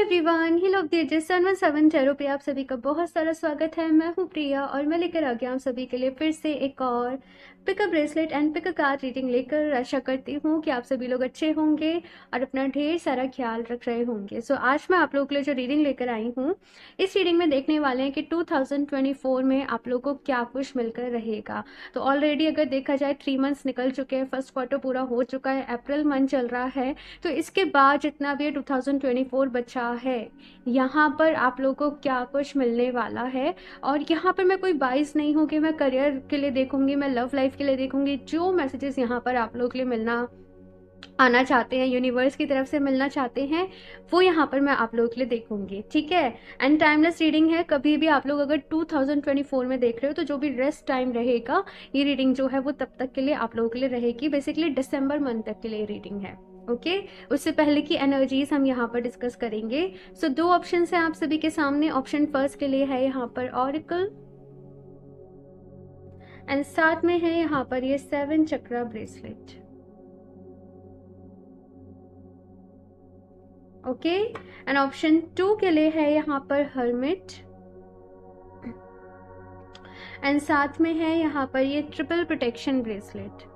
Everyone, ही लोग दीजिए 717 tarot पे आप सभी का बहुत सारा स्वागत है। मैं हूँ प्रिया और मैं लेकर आ गया हूँ सभी के लिए फिर से एक और pickup bracelet and pickup card reading लेकर। आशा करती हूँ कि आप सभी लोग अच्छे होंगे और अपना ढेर सारा ख्याल रख रहे होंगे। सो आज मैं आप लोगों के लिए जो रीडिंग लेकर आई हूँ, इस रीडिंग में देखने वाले हैं कि 2024 में आप लोगों को क्या कुछ मिलकर रहेगा। तो ऑलरेडी अगर देखा जाए 3 मंथ्स निकल चुके हैं, फर्स्ट क्वार्टर पूरा हो चुका है, अप्रैल मंथ चल रहा है। तो इसके बाद जितना भी 2024 बचा है, यहाँ पर आप लोगों को क्या कुछ मिलने वाला है। और यहाँ पर मैं कोई बाइस नहीं हूँ कि मैं करियर के लिए देखूंगी, मैं लव लाइफ के लिए देखूंगी। जो मैसेजेस यहाँ पर आप लोगों के लिए मिलना आना चाहते हैं, यूनिवर्स की तरफ से मिलना चाहते हैं, वो यहाँ पर मैं आप लोगों के लिए देखूंगी, ठीक है। एंड टाइमलेस रीडिंग है। कभी भी आप लोग अगर 2024 में देख रहे हो तो जो भी रेस्ट टाइम रहेगा, ये रीडिंग जो है वो तब तक के लिए आप लोगों के लिए रहेगी। बेसिकली दिसंबर मंथ तक के लिए रीडिंग है, ओके। उससे पहले की एनर्जीज हम यहाँ पर डिस्कस करेंगे। सो दो ऑप्शन है आप सभी के सामने। ऑप्शन फर्स्ट के लिए है यहाँ पर ऑरिकल एंड साथ में है यहाँ पर ये 7 चक्रा ब्रेसलेट, ओके। एंड ऑप्शन 2 के लिए है यहाँ पर हर्मिट एंड साथ में है यहाँ पर ये ट्रिपल प्रोटेक्शन ब्रेसलेट,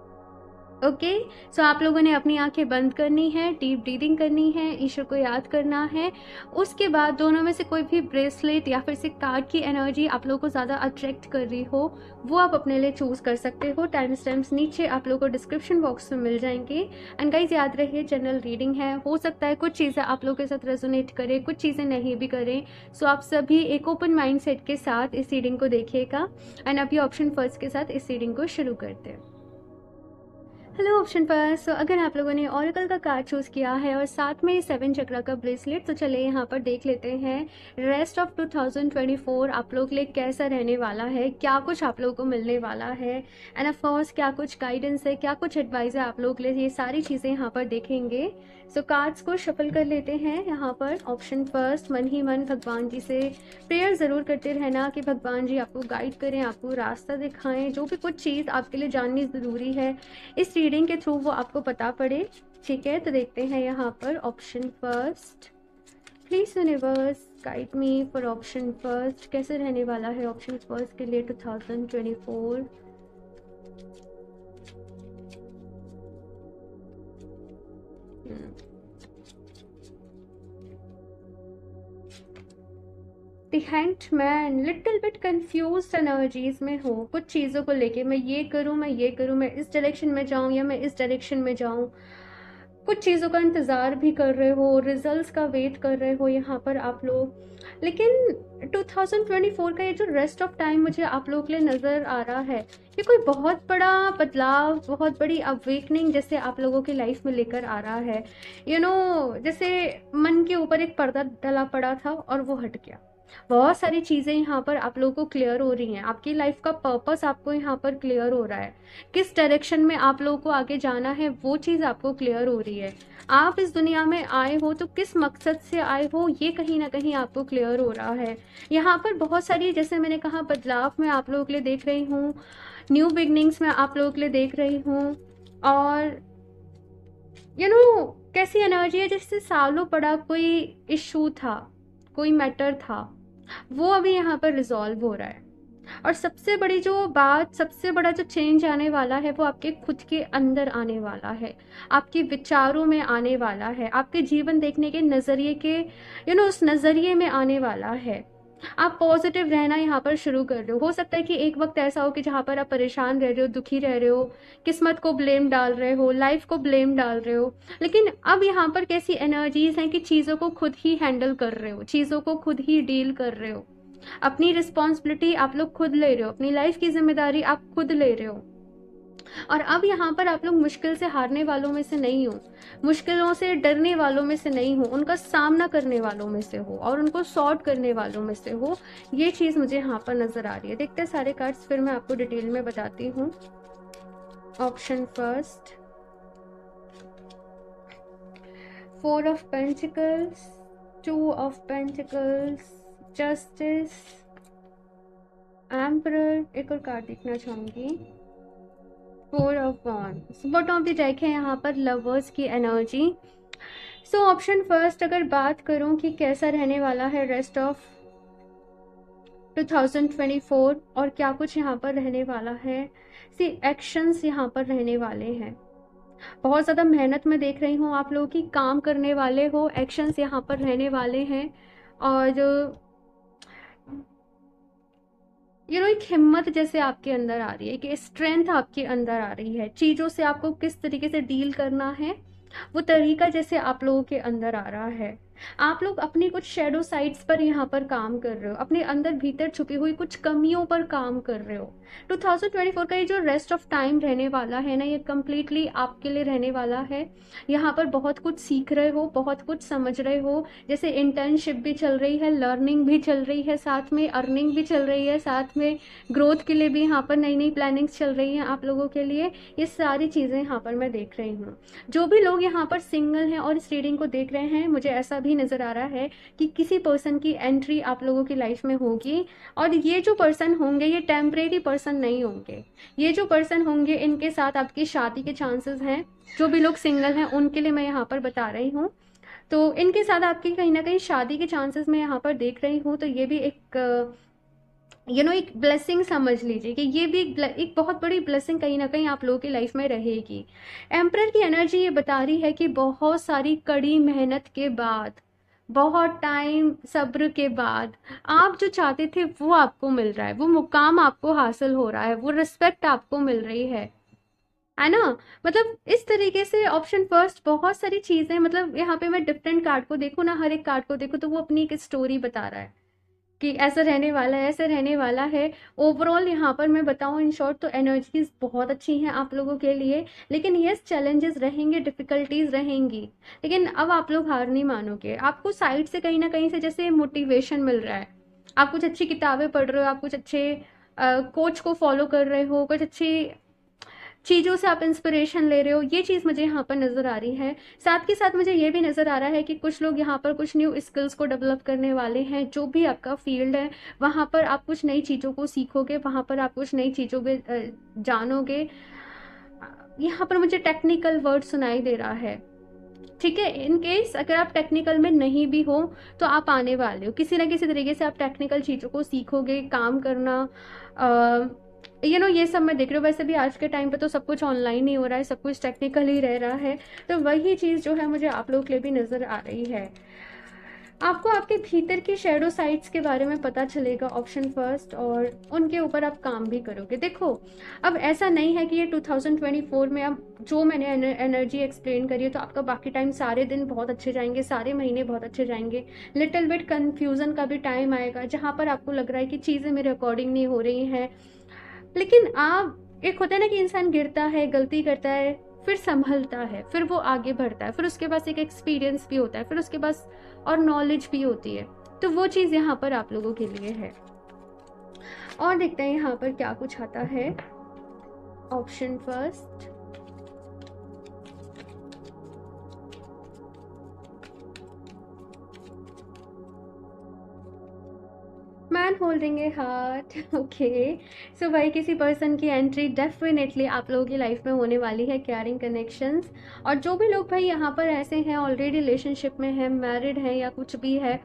ओके। सो आप लोगों ने अपनी आंखें बंद करनी है, डीप ब्रीदिंग करनी है, ईश्वर को याद करना है। उसके बाद दोनों में से कोई भी ब्रेसलेट या फिर से कार्ड की एनर्जी आप लोगों को ज़्यादा अट्रैक्ट कर रही हो, वो आप अपने लिए चूज़ कर सकते हो। टाइम स्टैम्प्स नीचे आप लोगों को डिस्क्रिप्शन बॉक्स में मिल जाएंगे। एंड गाइज याद रखिए, जनरल रीडिंग है, हो सकता है कुछ चीज़ें आप लोगों के साथ रेजोनेट करें, कुछ चीज़ें नहीं भी करें। सो आप सभी एक ओपन माइंड सेट के साथ इस रीडिंग को देखिएगा। एंड अभी ऑप्शन फर्स्ट के साथ इस रीडिंग को शुरू करते हैं। हेलो ऑप्शन पर। सो अगर आप लोगों ने ऑरिकल का कार्ड चूज़ किया है और साथ में 7 चक्रा का ब्रेसलेट, तो चलिए यहाँ पर देख लेते हैं रेस्ट ऑफ 2024 आप लोग के लिए कैसा रहने वाला है, क्या कुछ आप लोगों को मिलने वाला है। एंड ऑफ कोर्स क्या कुछ गाइडेंस है, क्या कुछ एडवाइस है आप लोगों के लिए, ये सारी चीज़ें यहाँ पर देखेंगे। सो कार्ड्स को शफल कर लेते हैं यहाँ पर। ऑप्शन फर्स्ट, मन ही मन भगवान जी से प्रेयर ज़रूर करते रहना कि भगवान जी आपको गाइड करें, आपको रास्ता दिखाएं। जो भी कुछ चीज़ आपके लिए जाननी ज़रूरी है इस रीडिंग के थ्रू, वो आपको पता पड़े, ठीक है। तो देखते हैं यहाँ पर option first. Please universe guide me for option first. कैसे रहने वाला है ऑप्शन फर्स्ट के लिए 2024। The hanged man little bit confused energies में हो कुछ चीज़ों को लेके। मैं ये करूँ, मैं ये करूँ, मैं इस डायरेक्शन में जाऊँ या मैं इस डायरेक्शन में जाऊँ। कुछ चीज़ों का इंतज़ार भी कर रहे हो, रिजल्ट्स का वेट कर रहे हो यहाँ पर आप लोग। लेकिन 2024 का ये जो रेस्ट ऑफ टाइम मुझे आप लोगों के लिए नज़र आ रहा है, ये कोई बहुत बड़ा बदलाव, बहुत बड़ी अवेकनिंग जैसे आप लोगों की लाइफ में लेकर आ रहा है। जैसे मन के ऊपर एक पर्दा डला पड़ा था और वो हट गया। बहुत सारी चीज़ें यहाँ पर आप लोगों को क्लियर हो रही हैं। आपकी लाइफ का पर्पस आपको यहाँ पर क्लियर हो रहा है। किस डायरेक्शन में आप लोगों को आगे जाना है, वो चीज़ आपको क्लियर हो रही है। आप इस दुनिया में आए हो तो किस मकसद से आए हो, ये कहीं ना कहीं आपको क्लियर हो रहा है। यहाँ पर बहुत सारी, जैसे मैंने कहा, बदलाव मैं आप लोगों के लिए देख रही हूँ, न्यू बिगनिंग्स मैं आप लोगों के लिए देख रही हूँ। और कैसी एनर्जी है, जैसे सालों पड़ा कोई इशू था, कोई मैटर था, वो अभी यहाँ पर रिजॉल्व हो रहा है। और सबसे बड़ी जो बात, सबसे बड़ा जो चेंज आने वाला है, वो आपके खुद के अंदर आने वाला है, आपके विचारों में आने वाला है, आपके जीवन देखने के नज़रिए के उस नज़रिए में आने वाला है। आप पॉजिटिव रहना यहाँ पर शुरू कर रहे हो सकता है कि एक वक्त ऐसा हो कि जहाँ पर आप परेशान रह रहे हो, दुखी रह रहे हो, किस्मत को ब्लेम डाल रहे हो, लाइफ को ब्लेम डाल रहे हो। लेकिन अब यहाँ पर कैसी एनर्जीज हैं कि चीज़ों को खुद ही हैंडल कर रहे हो, चीज़ों को खुद ही डील कर रहे हो। अपनी रिस्पॉन्सिबिलिटी आप लोग खुद ले रहे हो, अपनी लाइफ की जिम्मेदारी आप खुद ले रहे हो। और अब यहाँ पर आप लोग मुश्किल से हारने वालों में से नहीं हो, मुश्किलों से डरने वालों में से नहीं हो, उनका सामना करने वालों में से हो और उनको सॉर्ट करने वालों में से हो। ये चीज़ मुझे यहाँ पर नज़र आ रही है। देखते हैं सारे कार्ड्स, फिर मैं आपको डिटेल में बताती हूँ। Option first, 4 of pentacles, 2 of pentacles, justice, emperor. एक और कार्ड देखना चाहूंगी, 4 of wands. Bottom of the deck है यहाँ पर लवर्स की एनर्जी। सो ऑप्शन फर्स्ट अगर बात करूं कि कैसा रहने वाला है रेस्ट ऑफ 2024 और क्या कुछ यहाँ पर रहने वाला है, सी एक्शंस यहाँ पर रहने वाले हैं। बहुत ज़्यादा मेहनत में देख रही हूँ आप लोगों की, काम करने वाले हो, एक्शंस यहाँ पर रहने वाले हैं। और एक हिम्मत जैसे आपके अंदर आ रही है, कि स्ट्रेंथ आपके अंदर आ रही है, चीज़ों से आपको किस तरीके से डील करना है वो तरीका जैसे आप लोगों के अंदर आ रहा है। आप लोग अपनी कुछ शेडो साइड्स पर यहाँ पर काम कर रहे हो, अपने अंदर भीतर छुपी हुई कुछ कमियों पर काम कर रहे हो। 2024 का ये जो रेस्ट ऑफ टाइम रहने वाला है ना, ये कम्प्लीटली आपके लिए रहने वाला है। यहाँ पर बहुत कुछ सीख रहे हो, बहुत कुछ समझ रहे हो, जैसे इंटर्नशिप भी चल रही है, लर्निंग भी चल रही है, साथ में अर्निंग भी चल रही है, साथ में ग्रोथ के लिए भी यहाँ पर नई नई प्लानिंग्स चल रही हैं आप लोगों के लिए। ये सारी चीज़ें यहाँ पर मैं देख रही हूँ। जो भी लोग यहाँ पर सिंगल हैं और इस रीडिंग को देख रहे हैं, मुझे ऐसा भी नज़र आ रहा है कि किसी पर्सन की एंट्री आप लोगों की लाइफ में होगी। और ये जो पर्सन होंगे ये टेम्परेरी पर्सन नहीं होंगे। ये जो पर्सन होंगे इनके साथ आपकी शादी के चांसेस हैं। जो भी लोग सिंगल हैं उनके लिए मैं यहाँ पर बता रही हूँ। तो इनके साथ आपकी कहीं ना कहीं शादी के चांसेस मैं यहाँ पर देख रही हूँ। तो ये भी एक एक ब्लेसिंग समझ लीजिए कि ये भी एक बहुत बड़ी ब्लेसिंग कहीं ना कहीं आप लोगों की लाइफ में रहेगी। एम्परर की एनर्जी ये बता रही है कि बहुत सारी कड़ी मेहनत के बाद, बहुत टाइम सब्र के बाद आप जो चाहते थे वो आपको मिल रहा है, वो मुकाम आपको हासिल हो रहा है, वो रिस्पेक्ट आपको मिल रही है ना। मतलब इस तरीके से ऑप्शन फर्स्ट बहुत सारी चीज़ें, मतलब यहाँ पे मैं डिफरेंट कार्ड को देखूँ ना, हर एक कार्ड को देखूँ तो वो अपनी एक स्टोरी बता रहा है कि ऐसा रहने वाला है, ऐसा रहने वाला है। ओवरऑल यहाँ पर मैं बताऊँ इन शॉर्ट तो एनर्जीज बहुत अच्छी हैं आप लोगों के लिए। लेकिन यस, चैलेंजेस रहेंगे, डिफिकल्टीज रहेंगी, लेकिन अब आप लोग हार नहीं मानोगे। आपको साइड से कहीं ना कहीं से जैसे मोटिवेशन मिल रहा है, आप कुछ अच्छी किताबें पढ़ रहे हो, आप कुछ अच्छे कोच को फॉलो कर रहे हो, कुछ अच्छी चीज़ों से आप इंस्पिरेशन ले रहे हो, ये चीज़ मुझे यहाँ पर नज़र आ रही है। साथ के साथ मुझे ये भी नज़र आ रहा है कि कुछ लोग यहाँ पर कुछ न्यू स्किल्स को डेवलप करने वाले हैं। जो भी आपका फील्ड है वहाँ पर आप कुछ नई चीज़ों को सीखोगे, वहाँ पर आप कुछ नई चीज़ों को जानोगे। यहाँ पर मुझे टेक्निकल वर्ड सुनाई दे रहा है, ठीक है। इन केस अगर आप टेक्निकल में नहीं भी हो तो आप आने वाले हो, किसी ना किसी तरीके से आप टेक्निकल चीज़ों को सीखोगे, काम करना ये सब मैं देख रही हूँ। वैसे भी आज के टाइम पे तो सब कुछ ऑनलाइन ही हो रहा है, सब कुछ टेक्निकल ही रह रहा है। तो वही चीज़ जो है मुझे आप लोगों के लिए भी नज़र आ रही है। आपको आपके भीतर की शेडो साइड्स के बारे में पता चलेगा ऑप्शन फर्स्ट, और उनके ऊपर आप काम भी करोगे। देखो, अब ऐसा नहीं है कि ये 2024 में अब जो मैंने एनर्जी एक्सप्लेन करी है तो आपका बाकी टाइम सारे दिन बहुत अच्छे जाएंगे, सारे महीने बहुत अच्छे जाएंगे। लिटिल बिट कन्फ्यूज़न का भी टाइम आएगा जहाँ पर आपको लग रहा है कि चीज़ें मेरे अकॉर्डिंग नहीं हो रही हैं। लेकिन आप, एक होता है ना कि इंसान गिरता है, गलती करता है, फिर संभलता है, फिर वो आगे बढ़ता है, फिर उसके पास एक एक्सपीरियंस भी होता है, फिर उसके पास और नॉलेज भी होती है। तो वो चीज़ यहाँ पर आप लोगों के लिए है। और देखते हैं यहाँ पर क्या कुछ आता है। Option first, man holding a heart. Okay, so भाई किसी पर्सन की एंट्री डेफिनेटली आप लोगों की लाइफ में होने वाली है, केयरिंग कनेक्शंस। और जो भी लोग भाई यहाँ पर ऐसे हैं, ऑलरेडी रिलेशनशिप में है, मैरिड है या कुछ भी है,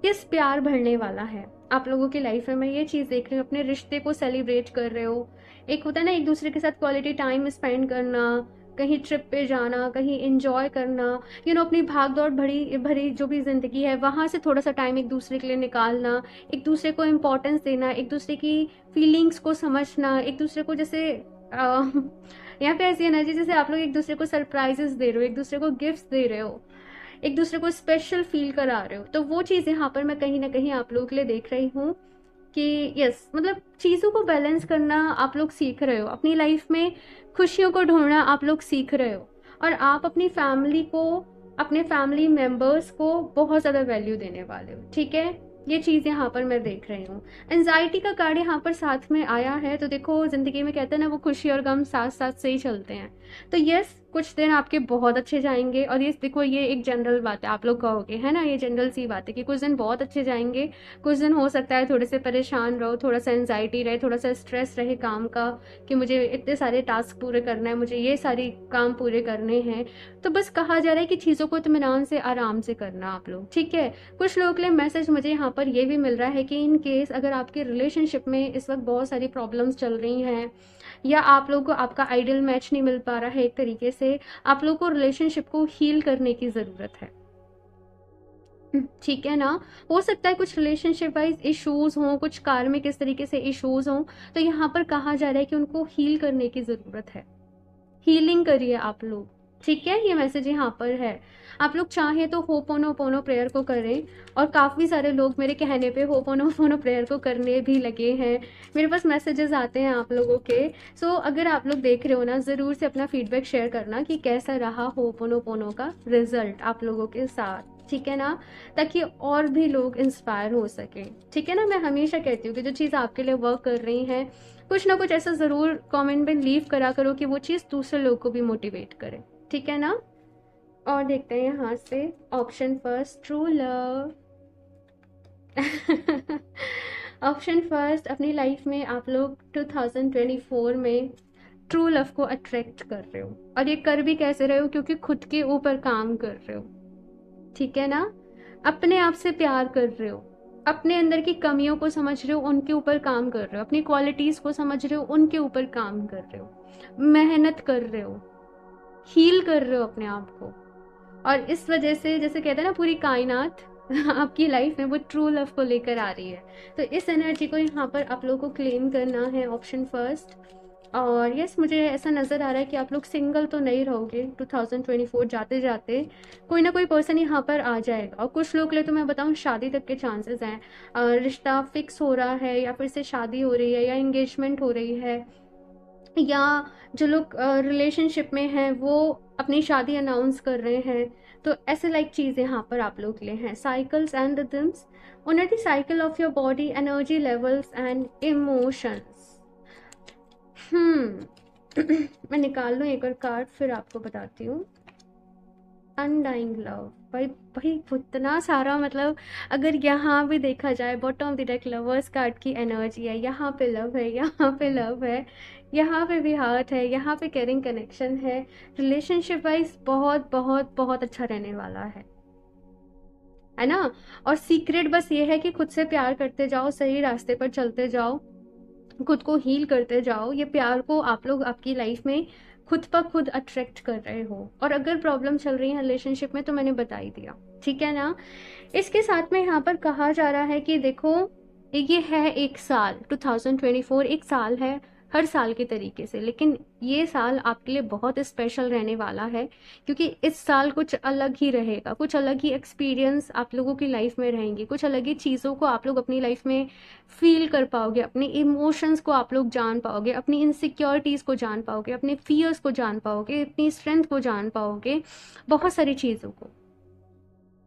किस प्यार बढ़ने वाला है आप लोगों की लाइफ में। मैं ये चीज़ देख रही हूँ, अपने रिश्ते को सेलिब्रेट कर रहे हो। एक होता है ना एक दूसरे के साथ क्वालिटी टाइम स्पेंड करना, कहीं ट्रिप पे जाना, कहीं इंजॉय करना, अपनी भाग दौड़ भरी भरी जो भी ज़िंदगी है वहाँ से थोड़ा सा टाइम एक दूसरे के लिए निकालना, एक दूसरे को इम्पोर्टेंस देना, एक दूसरे की फीलिंग्स को समझना, एक दूसरे को जैसे यहाँ पे ऐसी एनर्जी जैसे आप लोग एक दूसरे को सरप्राइजेस दे रहे हो, एक दूसरे को गिफ्ट्स दे रहे हो, एक दूसरे को स्पेशल फील करा रहे हो। तो वो चीज़ यहाँ पर मैं कहीं ना कहीं आप लोगों के लिए देख रही हूँ कि यस, मतलब चीज़ों को बैलेंस करना आप लोग सीख रहे हो, अपनी लाइफ में खुशियों को ढूंढना आप लोग सीख रहे हो, और आप अपनी फैमिली को, अपने फैमिली मेम्बर्स को बहुत ज़्यादा वैल्यू देने वाले हो, ठीक है। ये चीज़ यहाँ पर मैं देख रही हूँ। एंजाइटी का कार्ड यहाँ पर साथ में आया है। तो देखो, ज़िंदगी में कहते हैं ना, वो खुशी और गम साथ साथ से ही चलते हैं। तो यस, कुछ दिन आपके बहुत अच्छे जाएंगे, और ये देखो ये एक जनरल बात है, आप लोग कहोगे है ना, ये जनरल सी बात है कि कुछ दिन बहुत अच्छे जाएंगे, कुछ दिन हो सकता है थोड़े से परेशान रहो, थोड़ा सा एंजाइटी रहे, थोड़ा सा स्ट्रेस रहे काम का कि मुझे इतने सारे टास्क पूरे करना है, मुझे ये सारी काम पूरे करने हैं। तो बस कहा जा रहा है कि चीज़ों को इत्मीनान से आराम से करना आप लोग, ठीक है। कुछ लोगों के लिए मैसेज मुझे यहाँ पर ये भी मिल रहा है कि इन केस अगर आपके रिलेशनशिप में इस वक्त बहुत सारी प्रॉब्लम्स चल रही हैं, या आप लोगों को आपका आइडियल मैच नहीं मिल पा रहा है एक तरीके से, आप लोगों को रिलेशनशिप को हील करने की ज़रूरत है, ठीक है ना। हो सकता है कुछ रिलेशनशिप वाइज इश्यूज हों, कुछ कार्मिक इस तरीके से इश्यूज हों, तो यहाँ पर कहा जा रहा है कि उनको हील करने की ज़रूरत है, हीलिंग करिए आप लोग, ठीक है। ये मैसेज यहाँ पर है। आप लोग चाहें तो होपोनोपोनो प्रेयर को करें, और काफ़ी सारे लोग मेरे कहने पे होपोनोपोनो प्रेयर को करने भी लगे हैं, मेरे पास मैसेजेस आते हैं आप लोगों के। सो अगर आप लोग देख रहे हो ना, ज़रूर से अपना फीडबैक शेयर करना कि कैसा रहा होपोनोपोनो का रिजल्ट आप लोगों के साथ, ठीक है ना, ताकि और भी लोग इंस्पायर हो सके, ठीक है ना। मैं हमेशा कहती हूँ कि जो चीज़ आपके लिए वर्क कर रही है, कुछ ना कुछ ऐसा ज़रूर कमेंट में लीव करा करो कि वो चीज़ दूसरे लोग को भी मोटिवेट करे, ठीक है ना। और देखते हैं यहाँ से option first, true love. Option first, अपनी लाइफ में आप लोग 2024 में ट्रू लव को अट्रैक्ट कर रहे हो, और ये कर भी कैसे रहे हो, क्योंकि खुद के ऊपर काम कर रहे हो, ठीक है ना। अपने आप से प्यार कर रहे हो, अपने अंदर की कमियों को समझ रहे हो, उनके ऊपर काम कर रहे हो, अपनी क्वालिटीज को समझ रहे हो, उनके ऊपर काम कर रहे हो, मेहनत कर रहे हो, हील कर रहे हो अपने आप को। और इस वजह से जैसे कहते हैं ना, पूरी कायनात आपकी लाइफ में वो ट्रू लव को लेकर आ रही है। तो इस एनर्जी को यहाँ पर आप लोगों को क्लेम करना है, ऑप्शन फर्स्ट। और यस, मुझे ऐसा नज़र आ रहा है कि आप लोग सिंगल तो नहीं रहोगे 2024 जाते जाते, कोई ना कोई पर्सन यहाँ पर आ जाएगा। और कुछ लोग के लिए तो मैं बताऊँ शादी तक के चांसेस हैं, रिश्ता फिक्स हो रहा है, या फिर से शादी हो रही है, या एंगेजमेंट हो रही है, या जो लोग रिलेशनशिप में हैं वो अपनी शादी अनाउंस कर रहे हैं। तो ऐसे लाइक चीज़ यहाँ पर आप लोग के लिए हैं। साइकिल्स एंड रिदम्स, उन्हें the cycle of your body, energy levels and emotions. मैं निकाल लूँ एक और कार्ड, फिर आपको बताती हूँ। अनडाइंग लव, भाई भाई इतना सारा, मतलब अगर यहाँ भी देखा जाए bottom of the deck lovers card की एनर्जी है, यहाँ पे लव है, यहाँ पे लव है, यहाँ पे भी हार्ट है, यहाँ पे केयरिंग कनेक्शन है। रिलेशनशिप वाइज बहुत बहुत बहुत अच्छा रहने वाला है ना। और सीक्रेट बस ये है कि खुद से प्यार करते जाओ, सही रास्ते पर चलते जाओ, खुद को हील करते जाओ। ये प्यार को आप लोग आपकी लाइफ में खुद पर खुद अट्रैक्ट कर रहे हो। और अगर प्रॉब्लम चल रही है रिलेशनशिप में तो मैंने बता ही दिया, ठीक है ना। इसके साथ में यहाँ पर कहा जा रहा है कि देखो ये है एक साल, 2024 एक साल है हर साल के तरीके से, लेकिन ये साल आपके लिए बहुत स्पेशल रहने वाला है, क्योंकि इस साल कुछ अलग ही रहेगा, कुछ अलग ही एक्सपीरियंस आप लोगों की लाइफ में रहेंगे, कुछ अलग ही चीज़ों को आप लोग अपनी लाइफ में फील कर पाओगे, अपने इमोशंस को आप लोग जान पाओगे, अपनी इनसिक्योरिटीज़ को जान पाओगे, अपने फियर्स को जान पाओगे, अपनी स्ट्रेंथ को जान पाओगे, बहुत सारी चीज़ों को,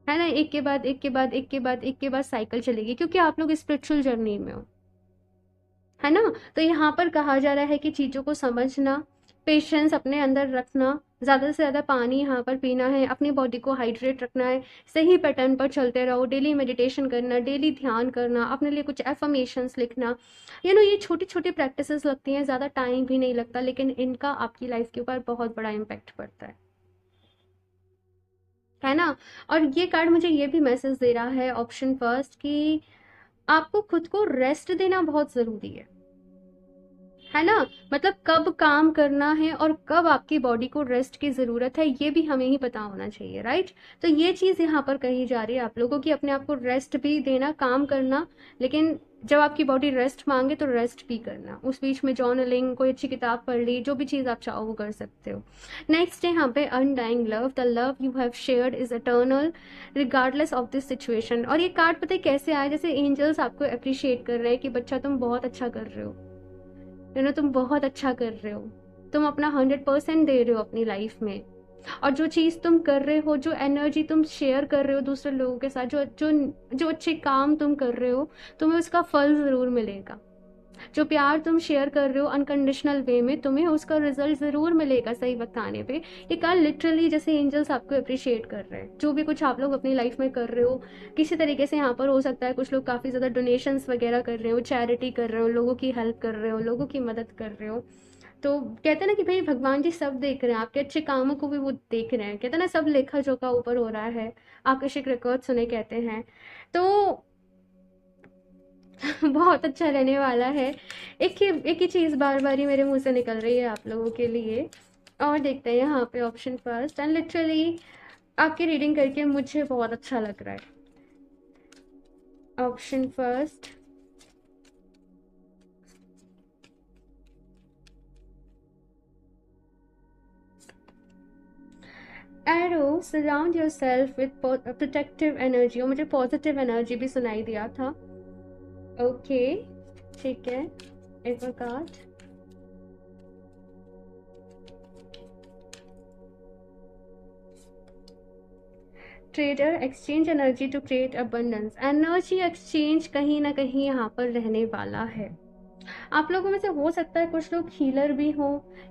है ना। एक के बाद एक के बाद एक के बाद एक के बाद साइकिल चलेगी, क्योंकि आप लोग स्पिरिचुअल जर्नी में हो, है ना। तो यहाँ पर कहा जा रहा है कि चीज़ों को समझना, पेशेंस अपने अंदर रखना, ज़्यादा से ज़्यादा पानी यहाँ पर पीना है, अपनी बॉडी को हाइड्रेट रखना है, सही पैटर्न पर चलते रहो, डेली मेडिटेशन करना, डेली ध्यान करना, अपने लिए कुछ एफर्मेशंस लिखना। ये छोटी छोटी प्रैक्टिसेस लगती हैं, ज़्यादा टाइम भी नहीं लगता, लेकिन इनका आपकी लाइफ के ऊपर बहुत बड़ा इम्पैक्ट पड़ता है ना। और ये कार्ड मुझे ये भी मैसेज दे रहा है, ऑप्शन फर्स्ट, कि आपको खुद को रेस्ट देना बहुत ज़रूरी है ना। मतलब कब काम करना है और कब आपकी बॉडी को रेस्ट की ज़रूरत है, ये भी हमें ही पता होना चाहिए, राइट। तो ये चीज़ यहाँ पर कही जा रही है आप लोगों की, अपने आप को रेस्ट भी देना, काम करना, लेकिन जब आपकी बॉडी रेस्ट मांगे तो रेस्ट भी करना। उस बीच में जर्नलिंग, कोई अच्छी किताब पढ़ ली, जो भी चीज़ आप चाहो वो कर सकते हो। नेक्स्ट है यहाँ पे undying love, the love you have shared is eternal regardless of this situation. और ये कार्ड पता है कैसे आया, जैसे एंजल्स आपको अप्रिशिएट कर रहे हैं कि बच्चा तुम बहुत अच्छा कर रहे हो, तुम बहुत अच्छा कर रहे हो, तुम अपना 100% दे रहे हो अपनी लाइफ में। और जो चीज़ तुम कर रहे हो, जो एनर्जी तुम शेयर कर रहे हो दूसरे लोगों के साथ, जो जो जो अच्छे काम तुम कर रहे हो, तुम्हें उसका फल ज़रूर मिलेगा, जो प्यार तुम शेयर कर रहे हो अनकंडीशनल वे में, तुम्हें उसका रिजल्ट ज़रूर मिलेगा सही वक्त आने पे। ये कार्ड लिटरली जैसे एंजल्स आपको अप्रिशिएट कर रहे हैं, जो भी कुछ आप लोग अपनी लाइफ में कर रहे हो किसी तरीके से। यहाँ पर हो सकता है कुछ लोग काफ़ी ज़्यादा डोनेशंस वगैरह कर रहे हो, चैरिटी कर रहे हो, लोगों की हेल्प कर रहे हो, लोगों की मदद कर रहे हो। तो कहते हैं ना कि भाई भगवान जी सब देख रहे हैं, आपके अच्छे कामों को भी वो देख रहे हैं। कहते हैं ना सब लेखा जोखा ऊपर हो रहा है, आकर्षक रिकॉर्ड सुने कहते हैं। तो बहुत अच्छा रहने वाला है। एक ही चीज़ बार बार ही मेरे मुंह से निकल रही है आप लोगों के लिए। और देखते हैं यहाँ पे ऑप्शन फर्स्ट। एंड लिटरली आपकी रीडिंग करके मुझे बहुत अच्छा लग रहा है। Option first, arrow surround your self with protective energy. और मुझे पॉजिटिव एनर्जी भी सुनाई दिया था। ओके ठीक है, एक और card. Trader exchange energy to create abundance. Energy exchange कहीं ना कहीं यहाँ पर रहने वाला है। आप लोगों में से हो सकता है कुछ लोग हीलर भी हो,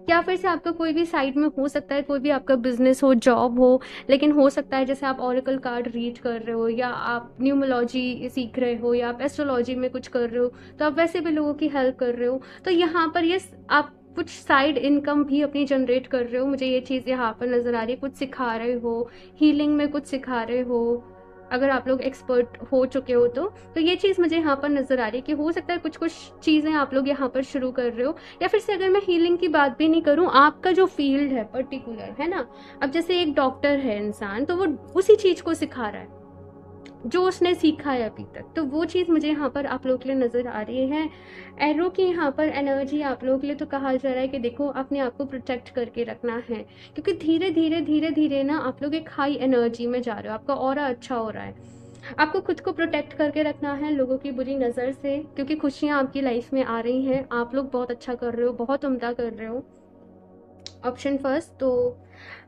या फिर से आपका कोई भी साइड में हो सकता है, कोई भी आपका बिजनेस हो, जॉब हो। लेकिन हो सकता है जैसे आप ऑरेकल कार्ड रीड कर रहे हो, या आप न्यूमोलॉजी सीख रहे हो, या आप एस्ट्रोलॉजी में कुछ कर रहे हो, तो आप वैसे भी लोगों की हेल्प कर रहे हो। तो यहाँ पर ये आप कुछ साइड इनकम भी अपनी जनरेट कर रहे हो, मुझे ये चीज़ यहाँ पर नज़र आ रही है। कुछ सिखा रहे हो, हीलिंग में कुछ सिखा रहे हो, अगर आप लोग एक्सपर्ट हो चुके हो तो ये चीज़ मुझे यहाँ पर नज़र आ रही है कि हो सकता है कुछ कुछ चीज़ें आप लोग यहाँ पर शुरू कर रहे हो। या फिर से अगर मैं हीलिंग की बात भी नहीं करूँ, आपका जो फील्ड है पर्टिकुलर है ना, अब जैसे एक डॉक्टर है इंसान, तो वो उसी चीज़ को सिखा रहा है जो उसने सीखा है अभी तक। तो वो चीज़ मुझे यहाँ पर आप लोगों के लिए नज़र आ रही है। एरो की यहाँ पर एनर्जी आप लोगों के लिए तो कहा जा रहा है कि देखो अपने आप को प्रोटेक्ट करके रखना है, क्योंकि धीरे धीरे धीरे धीरे ना आप लोग एक हाई एनर्जी में जा रहे हो, आपका ऑरा अच्छा हो रहा है। आपको खुद को प्रोटेक्ट करके रखना है लोगों की बुरी नज़र से, क्योंकि खुशियाँ आपकी लाइफ में आ रही हैं। आप लोग बहुत अच्छा कर रहे हो, बहुत उम्दा कर रहे हो। ऑप्शन फर्स्ट, तो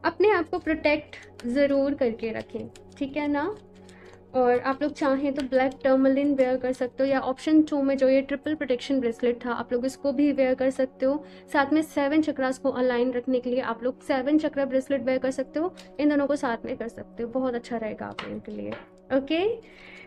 अपने आप को प्रोटेक्ट ज़रूर करके रखें, ठीक है ना। और आप लोग चाहें तो ब्लैक टर्मलिन वेयर कर सकते हो, या ऑप्शन 2 में जो ये ट्रिपल प्रोटेक्शन ब्रेसलेट था आप लोग इसको भी वेयर कर सकते हो। साथ में 7 चक्रास को अलाइन रखने के लिए आप लोग 7 चक्रा ब्रेसलेट वेयर कर सकते हो। इन दोनों को साथ में कर सकते हो, बहुत अच्छा रहेगा आप लोगों के लिए। ओके,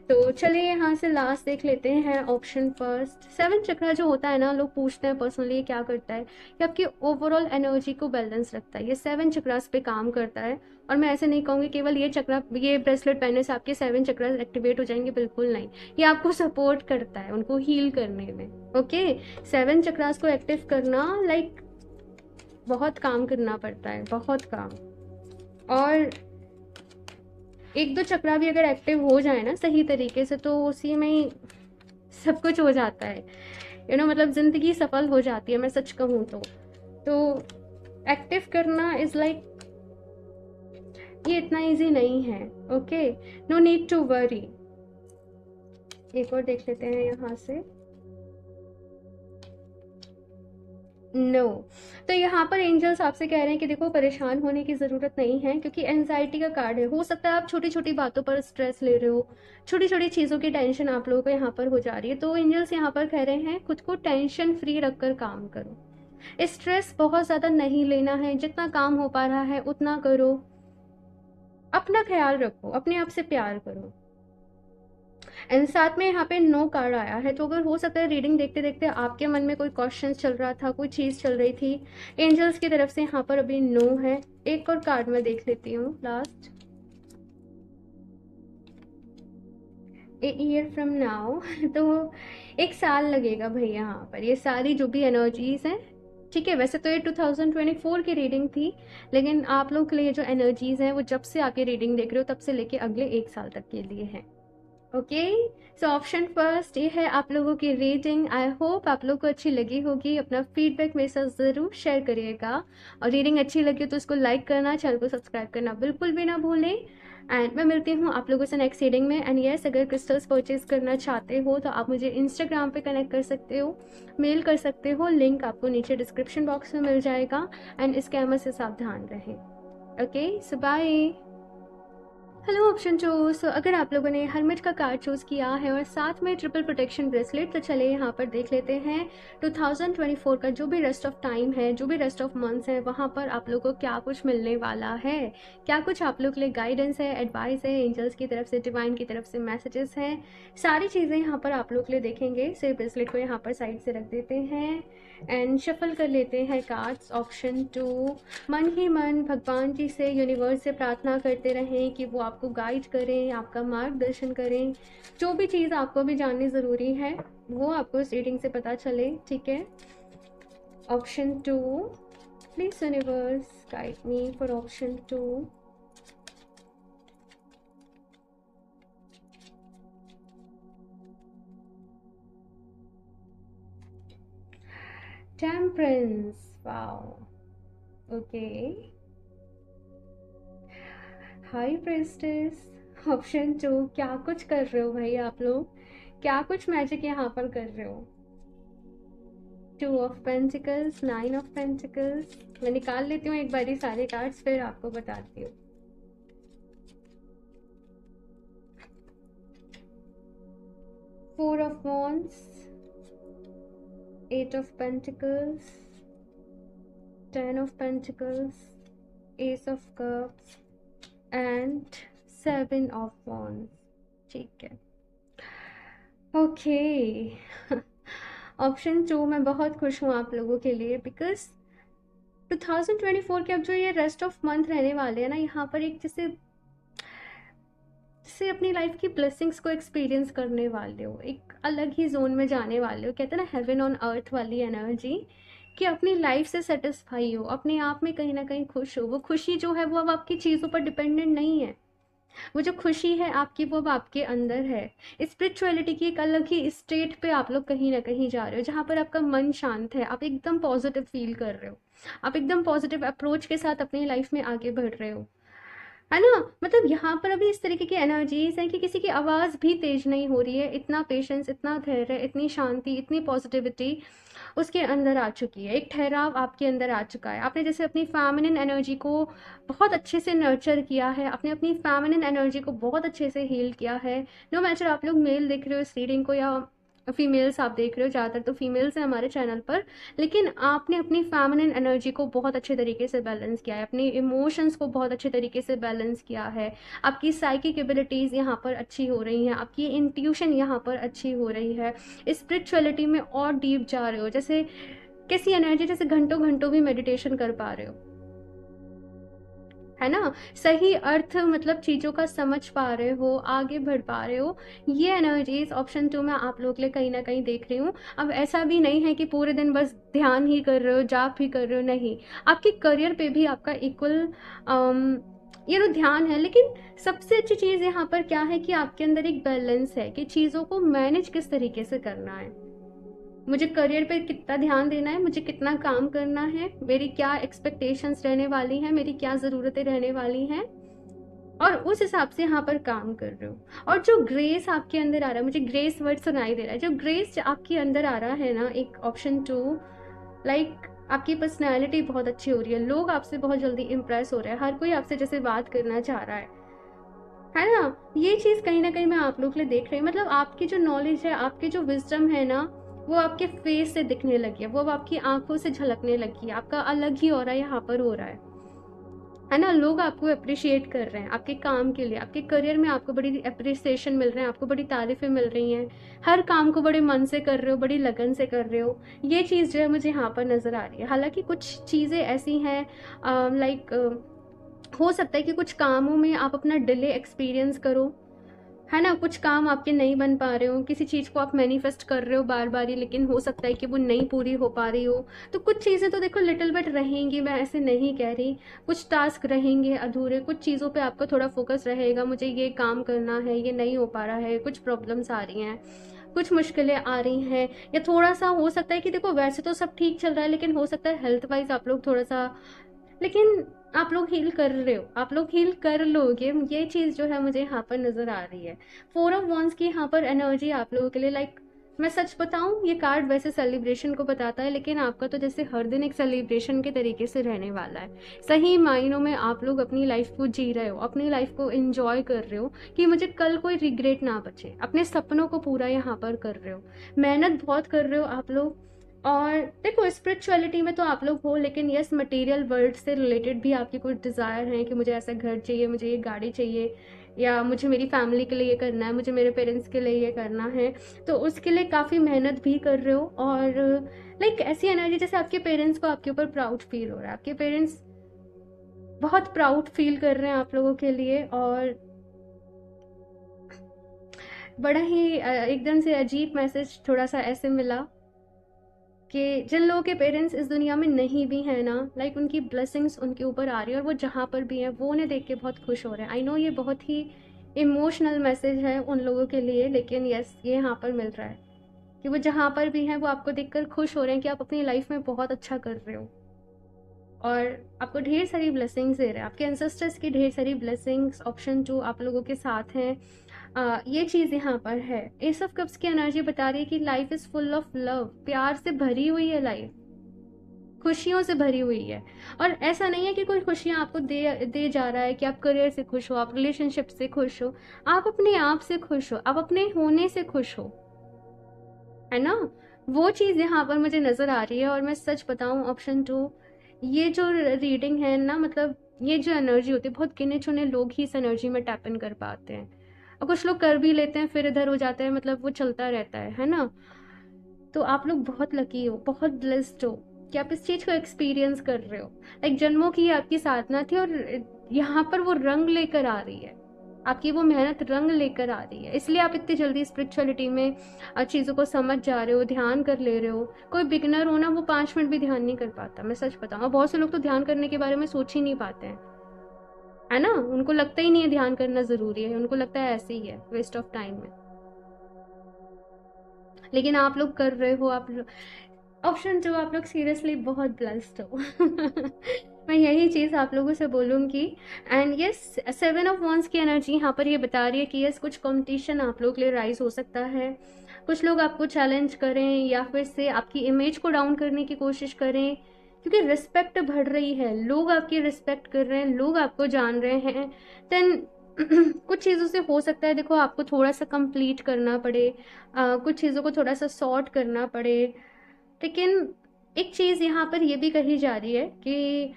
तो चलिए यहाँ से लास्ट देख लेते हैं। ऑप्शन फर्स्ट, 7 चक्रा जो होता है ना, लोग पूछते हैं पर्सनली ये क्या करता है, कि आपकी ओवरऑल एनर्जी को बैलेंस रखता है। ये 7 चक्रास पे काम करता है। और मैं ऐसे नहीं कहूँगी केवल ये चक्रा, ये ब्रेसलेट पहनने से आपके 7 चक्रास एक्टिवेट हो जाएंगे, बिल्कुल नहीं। ये आपको सपोर्ट करता है उनको हील करने में। ओके, 7 चक्रास को एक्टिव करना लाइक बहुत काम करना पड़ता है, बहुत काम। और एक दो चक्रा भी अगर एक्टिव हो जाए ना सही तरीके से, तो उसी में ही सब कुछ हो जाता है। मतलब ज़िंदगी सफल हो जाती है, मैं सच कहूँ तो एक्टिव करना इज़ लाइक, ये इतना इजी नहीं है। Okay, no need to worry. एक और देख लेते हैं यहाँ से। नो तो यहाँ पर एंजल्स आपसे कह रहे हैं कि देखो परेशान होने की ज़रूरत नहीं है, क्योंकि एनजाइटी का कार्ड है। हो सकता है आप छोटी छोटी बातों पर स्ट्रेस ले रहे हो, छोटी छोटी चीज़ों की टेंशन आप लोगों को यहाँ पर हो जा रही है। तो एंजल्स यहाँ पर कह रहे हैं खुद को टेंशन फ्री रखकर काम करो, स्ट्रेस बहुत ज़्यादा नहीं लेना है, जितना काम हो पा रहा है उतना करो, अपना ख्याल रखो, अपने आप से प्यार करो। एंड साथ में यहाँ पे नो कार्ड आया है। तो अगर हो सकता है रीडिंग देखते देखते आपके मन में कोई क्वेश्चन चल रहा था, कोई चीज़ चल रही थी, एंजल्स की तरफ से यहाँ पर अभी नो है। एक और कार्ड मैं देख लेती हूँ last. A year from now तो 1 साल लगेगा भाई यहाँ पर, ये सारी जो भी एनर्जीज हैं। ठीक है, वैसे तो ये 2024 की रीडिंग थी, लेकिन आप लोग के लिए जो एनर्जीज हैं वो जब से आके रीडिंग देख रहे हो तब से लेके अगले 1 साल तक के लिए है। ओके, सो ऑप्शन फर्स्ट ये है आप लोगों की रीडिंग। आई होप आप लोग को अच्छी लगी होगी। अपना फीडबैक मेरे साथ ज़रूर शेयर करिएगा, और रीडिंग अच्छी लगी तो इसको लाइक करना, चैनल को सब्सक्राइब करना बिल्कुल भी ना भूलें। एंड मैं मिलती हूँ आप लोगों से नेक्स्ट रीडिंग में। एंड यस, अगर क्रिस्टल्स परचेज करना चाहते हो तो आप मुझे इंस्टाग्राम पे कनेक्ट कर सकते हो, मेल कर सकते हो, लिंक आपको नीचे डिस्क्रिप्शन बॉक्स में मिल जाएगा। एंड स्कैमर से सावधान रहें। Okay, so bye. Hello option two. So अगर आप लोगों ने हर्मिट का कार्ड चूज़ किया है और साथ में ट्रिपल प्रोटेक्शन ब्रेसलेट, तो चलिए यहाँ पर देख लेते हैं 2024 का जो भी रेस्ट ऑफ टाइम है, जो भी रेस्ट ऑफ मंथ्स है, वहाँ पर आप लोगों को क्या कुछ मिलने वाला है, क्या कुछ आप लोग के लिए गाइडेंस है, एडवाइस है, एंजल्स की तरफ से, डिवाइन की तरफ से मैसेजेस हैं, सारी चीज़ें यहाँ पर आप लोग के लिए देखेंगे। सिर्फ ब्रेसलेट को यहाँ पर साइड से रख देते हैं एंड शफल कर लेते हैं कार्ड्स। ऑप्शन टू, मन ही मन भगवान जी से, यूनिवर्स से प्रार्थना करते रहें कि वो आपको गाइड करें, आपका मार्गदर्शन करें। जो भी चीज़ आपको भी जाननी ज़रूरी है वो आपको इस रीडिंग से पता चले, ठीक है। Option two, please universe guide me for option two. Temperance, wow, okay. High priestess, option two. क्या कुछ कर रहे हो भाई आप लोग, क्या कुछ मैजिक यहाँ पर कर रहे हो। Two of pentacles, nine of pentacles. मैं निकाल लेती हूँ एक बारी सारे कार्ड्स, फिर आपको बताती हूँ। Four of wands, eight of pentacles, ten of pentacles, ace of cups and seven of wands, ठीक है, ओके। ऑप्शन टू, मैं बहुत खुश हूँ आप लोगों के लिए, बिकॉज 2024 के अब जो ये रेस्ट ऑफ मंथ रहने वाले हैं ना, यहाँ पर एक जैसे अपनी लाइफ की ब्लेसिंग्स को एक्सपीरियंस करने वाले हो, एक अलग ही जोन में जाने वाले हो। कहते हैं ना हेवन ऑन अर्थ वाली एनर्जी, कि अपनी लाइफ से सेटिस्फाई हो, अपने आप में कहीं ना कहीं खुश हो। वो खुशी जो है वो अब आपकी चीज़ों पर डिपेंडेंट नहीं है, वो जो खुशी है आपकी वो अब आपके अंदर है। स्पिरिचुअलिटी की एक अलग ही स्टेट पे आप लोग कहीं ना कहीं जा रहे हो, जहाँ पर आपका मन शांत है, आप एकदम पॉजिटिव फील कर रहे हो, आप एकदम पॉजिटिव अप्रोच के साथ अपनी लाइफ में आगे बढ़ रहे हो, है ना। मतलब यहाँ पर अभी इस तरीके की एनर्जीज हैं कि किसी की आवाज़ भी तेज नहीं हो रही है, इतना पेशेंस, इतना धैर्य, इतनी शांति, इतनी पॉजिटिविटी उसके अंदर आ चुकी है। एक ठहराव आपके अंदर आ चुका है। आपने जैसे अपनी फेमिनिन एनर्जी को बहुत अच्छे से नर्चर किया है, आपने अपनी फेमिनिन एनर्जी को बहुत अच्छे से हील किया है। नो मैटर आप लोग मेल देख रहे हो इस रीडिंग को या फीमेल्स आप देख रहे हो, ज़्यादातर तो फीमेल्स हैं हमारे चैनल पर, लेकिन आपने अपनी फेमिनिन एनर्जी को बहुत अच्छे तरीके से बैलेंस किया है, अपने इमोशंस को बहुत अच्छे तरीके से बैलेंस किया है। आपकी साइकिक एबिलिटीज़ यहाँ पर अच्छी हो रही हैं, आपकी इंट्यूशन यहाँ पर अच्छी हो रही है, स्पिरिचुअलिटी में और डीप जा रहे हो। जैसे कैसी एनर्जी, जैसे घंटों घंटों भी मेडिटेशन कर पा रहे हो, है ना। सही अर्थ मतलब चीज़ों का समझ पा रहे हो, आगे बढ़ पा रहे हो। ये एनर्जीज ऑप्शन टू में आप लोग के लिए कहीं ना कहीं देख रही हूँ। अब ऐसा भी नहीं है कि पूरे दिन बस ध्यान ही कर रहे हो, जाप ही कर रहे हो, नहीं, आपके करियर पे भी आपका इक्वल ये तो ध्यान है। लेकिन सबसे अच्छी चीज़ यहाँ पर क्या है कि आपके अंदर एक बैलेंस है कि चीज़ों को मैनेज किस तरीके से करना है, मुझे करियर पे कितना ध्यान देना है, मुझे कितना काम करना है, मेरी क्या एक्सपेक्टेशंस रहने वाली हैं, मेरी क्या ज़रूरतें रहने वाली हैं, और उस हिसाब से यहाँ पर काम कर रहे हो। और जो ग्रेस आपके अंदर आ रहा है, मुझे ग्रेस वर्ड सुनाई दे रहा है, जो ग्रेस आपके अंदर आ रहा है ना, एक ऑप्शन टू, लाइक आपकी पर्सनैलिटी बहुत अच्छी हो रही है, लोग आपसे बहुत जल्दी इम्प्रेस हो रहे हैं, हर कोई आपसे जैसे बात करना चाह रहा है ना। ये चीज़ कहीं ना कहीं मैं आप लोग के लिए देख रही हूँ। मतलब आपकी जो नॉलेज है, आपकी जो विजडम है ना, वो आपके फेस से दिखने लगी है, वो अब आपकी आंखों से झलकने लगी है, आपका अलग ही ऑरा यहाँ पर हो रहा है ना। लोग आपको अप्रिशिएट कर रहे हैं आपके काम के लिए, आपके करियर में आपको बड़ी अप्रिसिएशन मिल रहे हैं, आपको बड़ी तारीफें मिल रही हैं, हर काम को बड़े मन से कर रहे हो, बड़ी लगन से कर रहे हो। ये चीज़ जो है मुझे यहाँ पर नज़र आ रही है। हालांकि कुछ चीज़ें ऐसी हैं, लाइक हो सकता है कि कुछ कामों में आप अपना डिले एक्सपीरियंस करो, है ना। कुछ काम आपके नहीं बन पा रहे हो, किसी चीज़ को आप मैनिफेस्ट कर रहे हो बार बार ही, लेकिन हो सकता है कि वो नहीं पूरी हो पा रही हो। तो कुछ चीज़ें तो देखो लिटिल बिट रहेंगी, मैं ऐसे नहीं कह रही, कुछ टास्क रहेंगे अधूरे, कुछ चीज़ों पे आपका थोड़ा फोकस रहेगा, मुझे ये काम करना है, ये नहीं हो पा रहा है, कुछ प्रॉब्लम्स आ रही हैं, कुछ मुश्किलें आ रही हैं, या थोड़ा सा हो सकता है कि देखो वैसे तो सब ठीक चल रहा है, लेकिन हो सकता है हेल्थ वाइज आप लोग थोड़ा सा, लेकिन आप लोग हील कर रहे हो, आप लोग हील कर लोगे। ये चीज़ जो है मुझे यहाँ पर नज़र आ रही है। फोर ऑफ वॉन्स की यहाँ पर एनर्जी आप लोगों के लिए, लाइक मैं सच बताऊं, ये कार्ड वैसे सेलिब्रेशन को बताता है, लेकिन आपका तो जैसे हर दिन एक सेलिब्रेशन के तरीके से रहने वाला है। सही मायनों में आप लोग अपनी लाइफ को जी रहे हो, अपनी लाइफ को एंजॉय कर रहे हो कि मुझे कल कोई रिग्रेट ना बचे। अपने सपनों को पूरा यहाँ पर कर रहे हो, मेहनत बहुत कर रहे हो आप लोग। और देखो, स्पिरिचुअलिटी में तो आप लोग हो, लेकिन यस, मटेरियल वर्ल्ड से रिलेटेड भी आपके कुछ डिज़ायर हैं कि मुझे ऐसा घर चाहिए, मुझे ये गाड़ी चाहिए, या मुझे मेरी फैमिली के लिए ये करना है, मुझे मेरे पेरेंट्स के लिए ये करना है। तो उसके लिए काफ़ी मेहनत भी कर रहे हो। और लाइक ऐसी एनर्जी जैसे आपके पेरेंट्स को आपके ऊपर प्राउड फील हो रहा है, आपके पेरेंट्स बहुत प्राउड फील कर रहे हैं आप लोगों के लिए। और बड़ा ही एकदम से अजीब मैसेज थोड़ा सा ऐसे मिला कि जिन लोगों के पेरेंट्स इस दुनिया में नहीं भी हैं ना, लाइक उनकी ब्लेसिंग्स उनके ऊपर आ रही है, और वो जहाँ पर भी हैं वो उन्हें देख के बहुत खुश हो रहे हैं। आई नो ये बहुत ही इमोशनल मैसेज है उन लोगों के लिए, लेकिन यस, ये यहाँ पर मिल रहा है कि वो जहाँ पर भी हैं वो आपको देखकर खुश हो रहे हैं कि आप अपनी लाइफ में बहुत अच्छा कर रहे हो, और आपको ढेर सारी ब्लेसिंग्स दे रहे हैं। आपके एंसेस्टर्स की ढेर सारी ब्लेसिंग्स, ऑप्शन 2 आप लोगों के साथ हैं। ये चीज़ यहाँ पर है। एस ऑफ कप्स की एनर्जी बता रही है कि life is full of love, प्यार से भरी हुई है लाइफ, खुशियों से भरी हुई है। और ऐसा नहीं है कि कोई खुशियाँ आपको दे जा रहा है कि आप करियर से खुश हो, आप रिलेशनशिप से खुश हो, आप अपने आप से खुश हो, आप अपने होने से खुश हो, है ना। वो चीज़ यहाँ पर मुझे नज़र आ रही है। और मैं सच बताऊँ, ऑप्शन 2, ये जो रीडिंग है ना, मतलब ये जो एनर्जी होती है, बहुत गिने चुने लोग ही इस एनर्जी में टैप इन कर पाते हैं, और कुछ लोग कर भी लेते हैं फिर इधर हो जाते हैं, मतलब वो चलता रहता है ना। तो आप लोग बहुत लकी हो, बहुत ब्लेस्ड हो कि आप इस चीज़ को एक्सपीरियंस कर रहे हो। लाइक जन्मों की आपकी साधना थी, और यहाँ पर वो रंग लेकर आ रही है, आपकी वो मेहनत रंग लेकर आ रही है। इसलिए आप इतनी जल्दी स्पिरिचुअलिटी में चीज़ों को समझ जा रहे हो, ध्यान कर ले रहे हो। कोई बिगनर हो ना, वो 5 मिनट भी ध्यान नहीं कर पाता, मैं सच बताऊँ। बहुत से लोग तो ध्यान करने के बारे में सोच ही नहीं पाते हैं, है ना। उनको लगता ही नहीं है ध्यान करना ज़रूरी है, उनको लगता है ऐसे ही है, वेस्ट ऑफ टाइम है। लेकिन आप लोग कर रहे हो, आप ऑप्शन 2, आप लोग सीरियसली बहुत ब्लेस्ड हो। मैं यही चीज़ आप लोगों से बोलूँगी। एंड यस, 7 ऑफ वॉन्ड्स की एनर्जी यहाँ पर ये बता रही है कि यस, कुछ कंपटीशन आप लोग के लिए राइज हो सकता है। कुछ लोग आपको चैलेंज करें या फिर से आपकी इमेज को डाउन करने की कोशिश करें, क्योंकि रिस्पेक्ट बढ़ रही है, लोग आपकी रिस्पेक्ट कर रहे हैं, लोग आपको जान रहे हैं। देन कुछ चीज़ों से हो सकता है, देखो, आपको थोड़ा सा कंप्लीट करना पड़े, कुछ चीज़ों को थोड़ा सा सॉर्ट करना पड़े। लेकिन एक चीज़ यहाँ पर ये भी कही जा रही है कि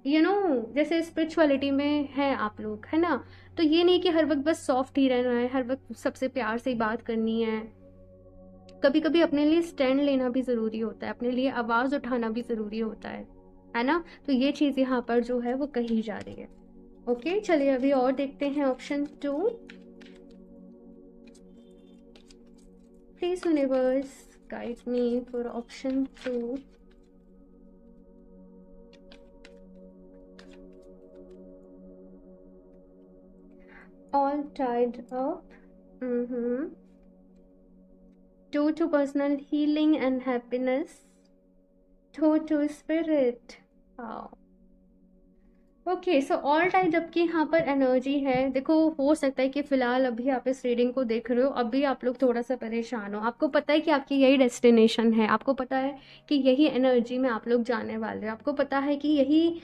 जैसे स्पिरिचुअलिटी में है आप लोग, है ना, तो ये नहीं कि हर वक्त बस सॉफ्ट ही रहना है, हर वक्त सबसे प्यार से ही बात करनी है। कभी कभी अपने लिए स्टैंड लेना भी ज़रूरी होता है, अपने लिए आवाज़ उठाना भी ज़रूरी होता है ना। तो ये चीज़ यहाँ पर जो है वो कही जा रही है। ओके, चलिए अभी और देखते हैं option 2। Please universe guide me for option 2। All tied up. Two to personal healing and happiness. Two to spirit. Wow. Okay, so all time जबकि यहाँ पर एनर्जी है, देखो, हो सकता है कि फिलहाल अभी आप इस रीडिंग को देख रहे हो, अभी आप लोग थोड़ा सा परेशान हो, आपको पता है कि आपकी यही डेस्टिनेशन है, आपको पता है कि यही एनर्जी में आप लोग जाने वाले हो, आपको पता है कि यही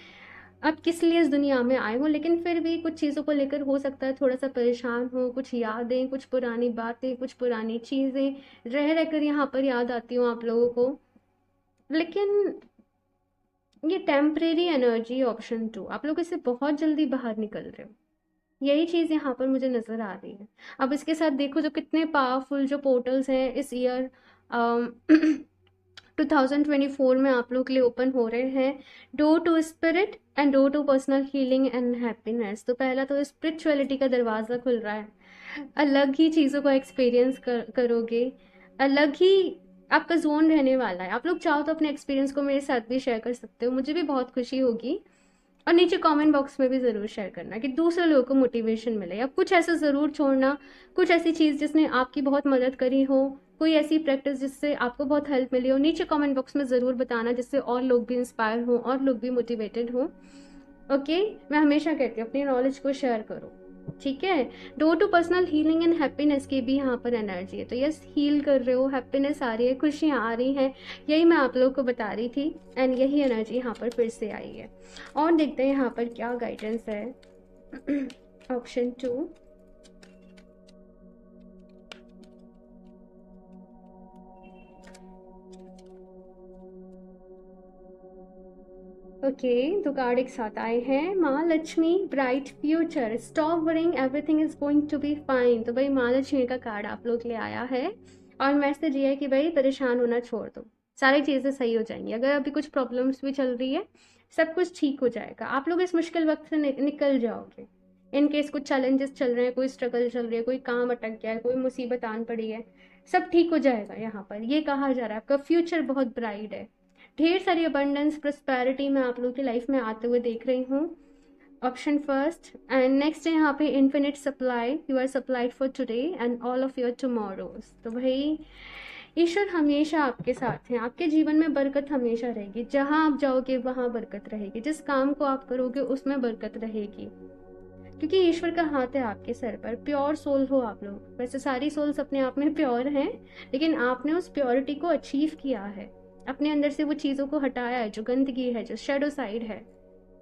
आप किस लिए इस दुनिया में आए हो। लेकिन फिर भी कुछ चीज़ों को लेकर हो सकता है थोड़ा सा परेशान हो, कुछ यादें, कुछ पुरानी बातें, कुछ पुरानी चीज़ें रह रहकर यहाँ पर याद आती हो आप लोगों को। लेकिन ये टेम्परेरी एनर्जी, ऑप्शन 2, आप लोग इससे बहुत जल्दी बाहर निकल रहे हो, यही चीज़ यहाँ पर मुझे नज़र आ रही है। अब इसके साथ देखो, जो कितने पावरफुल जो पोर्टल्स हैं इस ईयर 2024 में आप लोग के लिए ओपन हो रहे हैं। Door to spirit and door to personal healing and happiness. तो पहला तो स्पिरिचुअलिटी का दरवाज़ा खुल रहा है, अलग ही चीज़ों को एक्सपीरियंस करोगे, अलग ही आपका जोन रहने वाला है। आप लोग चाहो तो अपने एक्सपीरियंस को मेरे साथ भी शेयर कर सकते हो, मुझे भी बहुत खुशी होगी। और नीचे कमेंट बॉक्स में भी ज़रूर शेयर करना कि दूसरे लोगों को मोटिवेशन मिले, या कुछ ऐसा ज़रूर छोड़ना, कुछ ऐसी चीज़ जिसने आपकी बहुत मदद करी हो, कोई ऐसी प्रैक्टिस जिससे आपको बहुत हेल्प मिली हो, नीचे कमेंट बॉक्स में ज़रूर बताना, जिससे और लोग भी इंस्पायर हों और लोग भी मोटिवेटेड हों। ओके, मैं हमेशा कहती हूँ अपनी नॉलेज को शेयर करो, ठीक है। Door to personal healing and happiness की भी यहाँ पर एनर्जी है। तो यस, हील कर रहे हो, हैप्पीनेस आ रही है, खुशियाँ आ रही हैं, यही मैं आप लोगों को बता रही थी। एंड यही एनर्जी यहाँ पर फिर से आई है। और देखते हैं यहाँ पर क्या गाइडेंस है। ऑप्शन 2, ओके, तो कार्ड एक साथ आए हैं। माँ Lakshmi, bright future, stop worrying, everything is going to be fine. तो भाई माँ लक्ष्मी का कार्ड आप लोग के लिए आया है और मैसेज ये है कि भाई परेशान होना छोड़ दो, सारी चीज़ें सही हो जाएंगी। अगर अभी कुछ प्रॉब्लम्स भी चल रही है, सब कुछ ठीक हो जाएगा। आप लोग इस मुश्किल वक्त से निकल जाओगे। इन केस कुछ चैलेंजेस चल रहे हैं, कोई स्ट्रगल चल रही है, कोई काम अटक गया है, कोई मुसीबत आन पड़ी है, सब ठीक हो जाएगा। यहाँ पर ये कहा जा रहा है आपका फ्यूचर बहुत ब्राइट है। ढेर सारी अबंडेंस, प्रोस्पेरिटी मैं आप लोगों की लाइफ में आते हुए देख रही हूँ। Option first. एंड नेक्स्ट है यहाँ पे infinite supply, you are supplied for today and all of your tomorrows. तो भाई ईश्वर हमेशा आपके साथ हैं, आपके जीवन में बरकत हमेशा रहेगी। जहाँ आप जाओगे वहाँ बरकत रहेगी, जिस काम को आप करोगे उसमें बरकत रहेगी, क्योंकि ईश्वर का हाथ है आपके सर पर। प्योर सोल हो आप लोग। वैसे सारी सोल्स अपने आप में प्योर हैं, लेकिन आपने उस प्योरिटी को अचीव किया है, अपने अंदर से वो चीज़ों को हटाया है, जो गंदगी है, जो शेडो साइड है,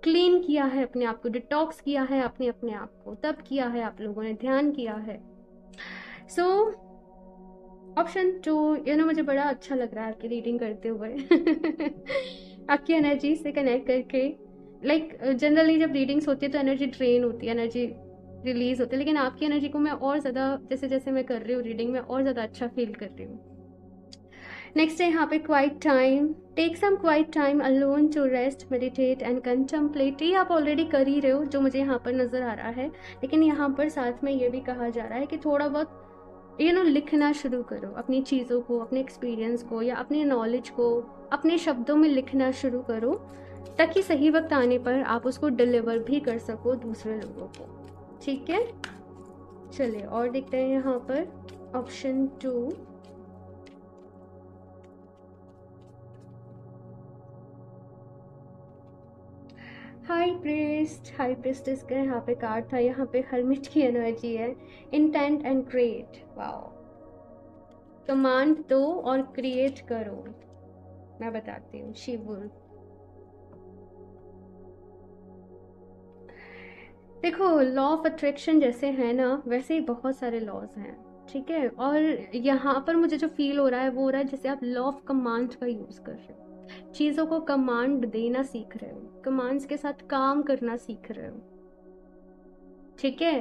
क्लीन किया है अपने आप को, डिटॉक्स किया है अपने आप को, तब किया है आप लोगों ने, ध्यान किया है। सो ऑप्शन 2 मुझे बड़ा अच्छा लग रहा है आपकी रीडिंग करते हुए। आपकी एनर्जी से कनेक्ट करके। लाइक जनरली जब रीडिंग्स होती है तो एनर्जी ड्रेन होती है, एनर्जी रिलीज होती है, लेकिन आपकी एनर्जी को मैं और ज़्यादा, जैसे जैसे मैं कर रही हूँ रीडिंग में, और ज़्यादा अच्छा फील कर रही हूँ। नेक्स्ट है यहाँ पे quiet time, take some quiet time alone to rest, meditate and contemplate. ये आप ऑलरेडी कर ही रहे हो, जो मुझे यहाँ पर नज़र आ रहा है, लेकिन यहाँ पर साथ में ये भी कहा जा रहा है कि थोड़ा बहुत लिखना शुरू करो, अपनी चीज़ों को, अपने एक्सपीरियंस को या अपनी नॉलेज को अपने शब्दों में लिखना शुरू करो, ताकि सही वक्त आने पर आप उसको डिलीवर भी कर सको दूसरे लोगों को। ठीक है, चलिए और देखते हैं यहाँ पर ऑप्शन 2। हाई प्रीस्टेस का यहाँ पे कार्ड था, यहाँ पे हर्मिट की एनर्जी है। Intent and create, wow. Command दो और क्रिएट करो। मैं बताती हूँ, शिवुल। देखो, लॉ ऑफ अट्रैक्शन जैसे है ना, वैसे ही बहुत सारे लॉज हैं, ठीक है। और यहाँ पर मुझे जो फील हो रहा है वो हो रहा है जैसे आप लॉ ऑफ कमांड का यूज़ कर रहे हो, चीज़ों को कमांड देना सीख रहे हो, कमांड्स के साथ काम करना सीख रहे हो, ठीक है।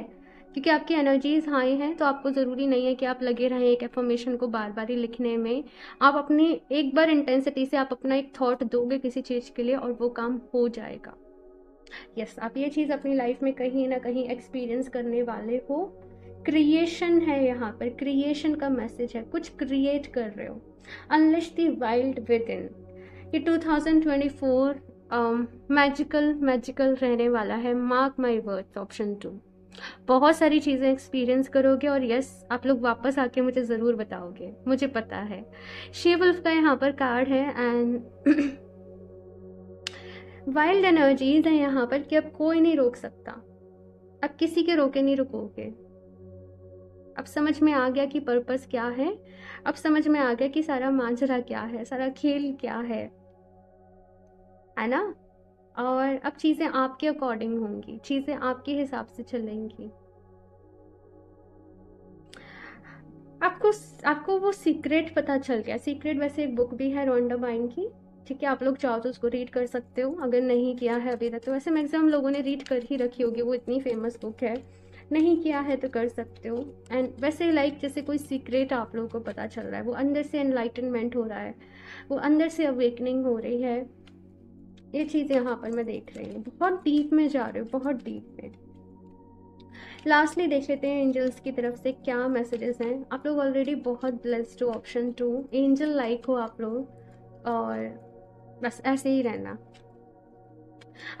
क्योंकि आपकी एनर्जीज हाई हैं, तो आपको ज़रूरी नहीं है कि आप लगे रहें एक एफर्मेशन को बार बार ही लिखने में। आप अपनी एक बार इंटेंसिटी से आप अपना एक थॉट दोगे किसी चीज़ के लिए और वो काम हो जाएगा। यस, आप ये चीज़ अपनी लाइफ में कहीं ना कहीं एक्सपीरियंस करने वाले हो। क्रिएशन है यहाँ पर, क्रिएशन का मैसेज है, कुछ क्रिएट कर रहे हो। Unleash the wild with in. ये 2024 मैजिकल रहने वाला है, मार्क माई वर्ड्स। ऑप्शन 2, बहुत सारी चीज़ें एक्सपीरियंस करोगे और यस, आप लोग वापस आके मुझे ज़रूर बताओगे, मुझे पता है। शी-वुल्फ का यहाँ पर कार्ड है एंड वाइल्ड एनर्जीज है यहाँ पर कि अब कोई नहीं रोक सकता, अब किसी के रोके नहीं रुकोगे। अब समझ में आ गया कि पर्पस क्या है, अब समझ में आ गया कि सारा मांझरा क्या है, सारा खेल क्या है ना। और अब चीज़ें आपके अकॉर्डिंग होंगी, चीज़ें आपके हिसाब से चलेंगी। आपको वो सीक्रेट पता चल गया। सीक्रेट वैसे एक बुक भी है रोंडा बाइन की, ठीक है। आप लोग चाहो तो उसको रीड कर सकते हो, अगर नहीं किया है अभी तक तो। वैसे मैक्सिमम लोगों ने रीड कर ही रखी होगी, वो इतनी फेमस बुक है। नहीं किया है तो कर सकते हो। एंड वैसे लाइक जैसे कोई सीक्रेट आप लोगों को पता चल रहा है, वो अंदर से एनलाइटनमेंट हो रहा है, वो अंदर से अवेकनिंग हो रही है। ये चीज़ यहाँ पर मैं देख रही हूँ, बहुत डीप में जा रहे हो, बहुत डीप में। लास्टली देख लेते हैं एंजल्स की तरफ से क्या मैसेजेस हैं। आप लोग ऑलरेडी बहुत ब्लेस्ड हो। ऑप्शन 2, एंजल लाइक हो आप लोग, और बस ऐसे ही रहना।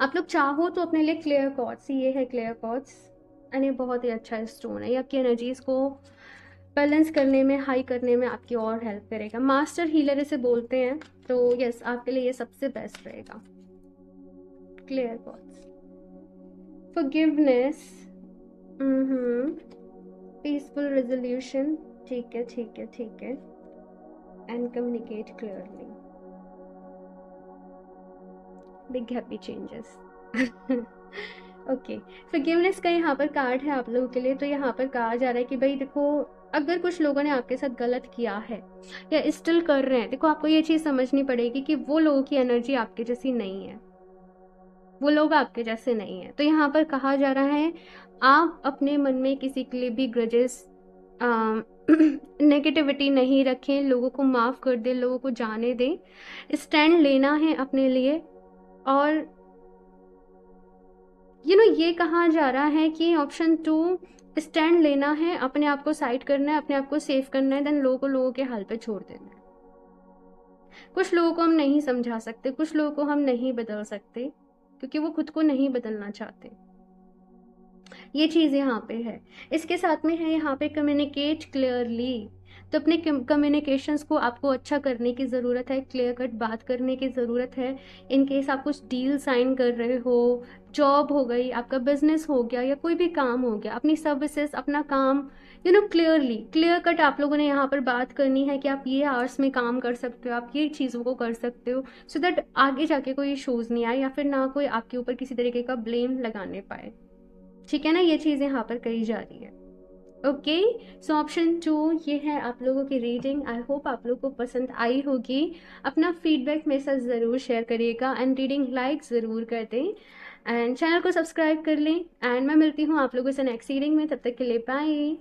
आप लोग चाहो तो अपने लिए क्लियर कॉर्ड्स, ये है क्लियर कॉर्ड्स, एंड ये बहुत ही अच्छा स्टोन है। ये आपकी एनर्जीज को बैलेंस करने में, हाई करने में आपकी और हेल्प करेगा। मास्टर हीलर इसे बोलते हैं, तो यस, आपके लिए ये सबसे बेस्ट रहेगा। Clear cords, forgiveness, peaceful resolution, ठीक है ठीक है ठीक है। And communicate clearly, big happy changes. Okay, forgiveness का यहाँ पर कार्ड है आप लोगों के लिए। तो यहाँ पर कहा जा रहा है कि भाई देखो, अगर कुछ लोगों ने आपके साथ गलत किया है या स्टिल कर रहे हैं, देखो आपको ये चीज़ समझनी पड़ेगी कि वो लोगों की एनर्जी आपके जैसी नहीं है, वो लोग आपके जैसे नहीं है। तो यहाँ पर कहा जा रहा है आप अपने मन में किसी के लिए भी ग्रजेस, नेगेटिविटी नहीं रखें, लोगों को माफ़ कर दें, लोगों को जाने दें, स्टैंड लेना है अपने लिए। और ये कहा जा रहा है कि ऑप्शन 2, स्टैंड लेना है, अपने आप को साइड करना है, अपने आप को सेव करना है, देन लोगों के हाल पे छोड़ देना है। कुछ लोगों को हम नहीं समझा सकते, कुछ लोगों को हम नहीं बदल सकते, क्योंकि वो खुद को नहीं बदलना चाहते। ये चीज़ यहाँ पे है। इसके साथ में है यहाँ पे कम्युनिकेट क्लियरली। तो अपने कम्युनिकेशंस को आपको अच्छा करने की ज़रूरत है, क्लियर कट बात करने की ज़रूरत है। इन केस आप कुछ डील साइन कर रहे हो, जॉब हो गई, आपका बिजनेस हो गया, या कोई भी काम हो गया, अपनी सर्विसेज, अपना काम क्लियरली, क्लियर कट आप लोगों ने यहाँ पर बात करनी है कि आप ये आवर्स में काम कर सकते हो, आप ये चीज़ों को कर सकते हो, सो दैट आगे जाके कोई इशूज़ नहीं आए, या फिर ना कोई आपके ऊपर किसी तरीके का ब्लेम लगाने पाए। ठीक है ना, ये चीज़ यहाँ पर कही जा रही है। ओके, सो ऑप्शन 2 ये है आप लोगों की रीडिंग। आई होप आप लोगों को पसंद आई होगी। अपना फीडबैक मेरे साथ ज़रूर शेयर करिएगा एंड रीडिंग लाइक ज़रूर कर दें एंड चैनल को सब्सक्राइब कर लें। एंड मैं मिलती हूँ आप लोगों से नेक्स्ट रीडिंग में, तब तक के लिए बाय।